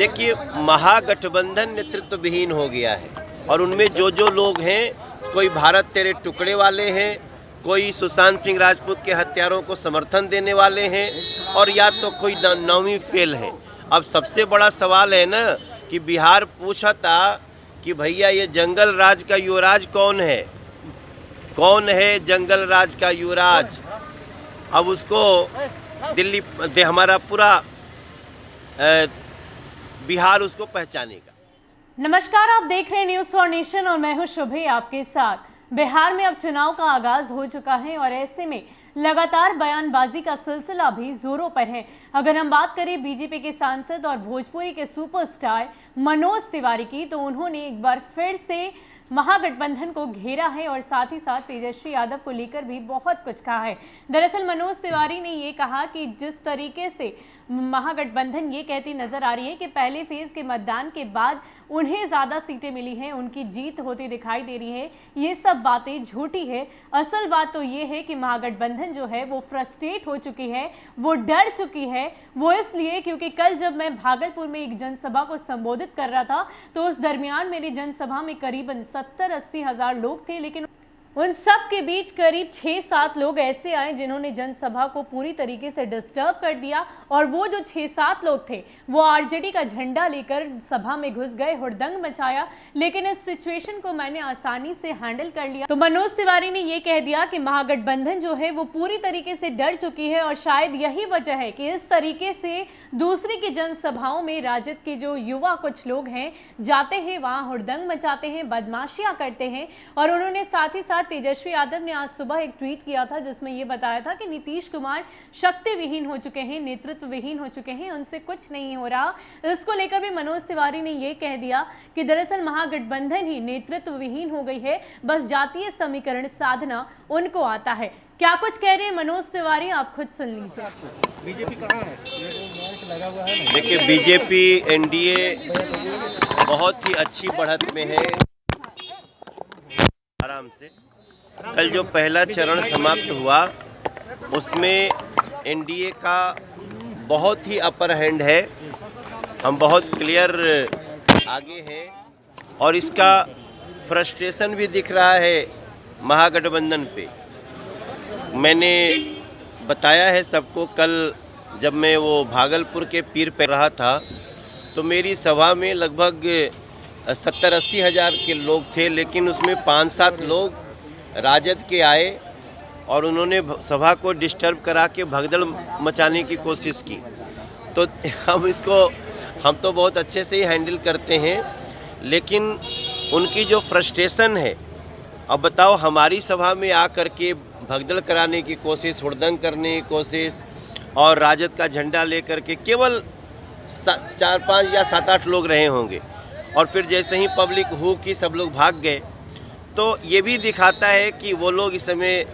देखिए, महागठबंधन नेतृत्व विहीन हो गया है और उनमें जो जो लोग हैं, कोई भारत तेरे टुकड़े वाले हैं, कोई सुशांत सिंह राजपूत के हत्यारों को समर्थन देने वाले हैं और या तो कोई नौवीं फेल है। अब सबसे बड़ा सवाल है ना कि बिहार पूछा था कि भैया ये जंगल राज का युवराज कौन है, कौन है जंगल राज का युवराज। अब उसको दिल्ली हमारा पूरा बिहार उसको पहचानेगा। नमस्कार, आप देख रहे हैं न्यूज़ फॉर नेशन और मैं हूं शुभी आपके साथ। बिहार में अब चुनाव का आगाज हो चुका है और ऐसे में लगातार बयानबाजी का सिलसिला भी जोरों पर है। अगर हम बात करें बीजेपी के सांसद और भोजपुरी के सुपरस्टार मनोज तिवारी की, तो उन्होंने एक बार फिर से महागठबंधन को घेरा है और साथ ही साथ तेजस्वी यादव को लेकर भी बहुत कुछ कहा है। दरअसल मनोज तिवारी ने ये कहा कि जिस तरीके से महागठबंधन ये कहती नजर आ रही है कि पहले फेज के मतदान के बाद उन्हें ज्यादा सीटें मिली हैं, उनकी जीत होती दिखाई दे रही है, ये सब बातें झूठी है। असल बात तो ये है कि महागठबंधन जो है वो फ्रस्ट्रेट हो चुकी है, वो डर चुकी है। वो इसलिए क्योंकि कल जब मैं भागलपुर में एक जनसभा को संबोधित कर रहा था तो उस दरमियान मेरी जनसभा में करीबन 70-80 हजार लोग थे, लेकिन उन सब के बीच करीब 6-7 लोग ऐसे आए जिन्होंने जनसभा को पूरी तरीके से डिस्टर्ब कर दिया और वो जो 6-7 लोग थे वो आरजेडी का झंडा लेकर सभा में घुस गए, हुड़दंग मचाया। लेकिन इस सिचुएशन को मैंने आसानी से हैंडल कर लिया। तो मनोज तिवारी ने ये कह दिया कि महागठबंधन जो है वो पूरी तरीके से डर चुकी है और शायद यही वजह है कि इस तरीके से दूसरी की जनसभाओं में राजद के जो युवा कुछ लोग हैं जाते हैं, वहां हुड़दंग मचाते हैं, बदमाशियां करते हैं। और उन्होंने साथ ही साथ तेजस्वी यादव ने आज सुबह एक ट्वीट किया था जिसमें यह बताया था कि नीतीश कुमार शक्ति विहीन हो चुके हैं, नेतृत्व विहीन हो चुके हैं, उनसे कुछ नहीं हो रहा। इसको लेकर भी मनोज तिवारी ने यह कह दिया कि दरअसल महागठबंधन ही नेतृत्व विहीन हो गई है, बस जातीय समीकरण साधना उनको आता है। क्या कुछ कह रहे हैं मनोज तिवारी, आप खुद सुन लीजिए। बीजेपी कहाँ है? देखिए, बीजेपी एनडीए बहुत ही अच्छी बढ़त में है। आराम से कल जो पहला चरण समाप्त हुआ उसमें एनडीए का बहुत ही अपर हैंड है, हम बहुत क्लियर आगे हैं और इसका फ्रस्ट्रेशन भी दिख रहा है महागठबंधन पे। मैंने बताया है सबको, कल जब मैं वो भागलपुर के पीर पे रहा था तो मेरी सभा में लगभग 70-80 हज़ार के लोग थे, लेकिन उसमें 5-7 लोग राजद के आए और उन्होंने सभा को डिस्टर्ब करा के भगदड़ मचाने की कोशिश की। तो हम तो बहुत अच्छे से ही हैंडल करते हैं, लेकिन उनकी जो फ्रस्ट्रेशन है, अब बताओ हमारी सभा में आकर के भगदड़ कराने की कोशिश, हुड़दंग करने की कोशिश और राजद का झंडा लेकर के केवल 4-5 या 7-8 लोग रहे होंगे और फिर जैसे ही पब्लिक हो कि सब लोग भाग गए। तो ये भी दिखाता है कि वो लोग इस समय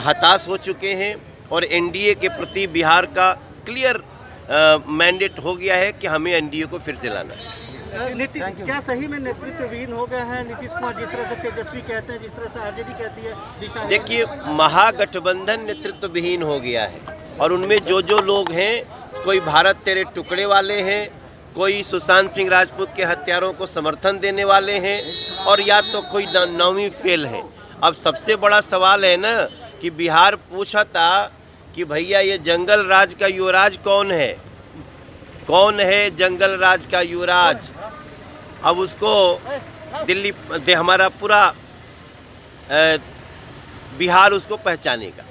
हताश हो चुके हैं और एनडीए के प्रति बिहार का क्लियर मैंडेट हो गया है कि हमें एनडीए को फिर से लाना है। क्या सही में नेतृत्व विहीन हो गया है नीतीश कुमार, जिस तरह से तेजस्वी कहते हैं, जिस तरह से आरजेडी कहती है दिशा? देखिए, महागठबंधन नेतृत्व विहीन हो गया है और उनमें जो जो लोग हैं, कोई भारत तेरे टुकड़े वाले हैं, कोई सुशांत सिंह राजपूत के हत्यारों को समर्थन देने वाले हैं और या तो कोई नौवीं फेल है। अब सबसे बड़ा सवाल है ना कि बिहार पूछा था कि भैया ये जंगल राज का युवराज कौन है, कौन है जंगल राज का युवराज। अब उसको दिल्ली हमारा पूरा बिहार उसको पहचानेगा।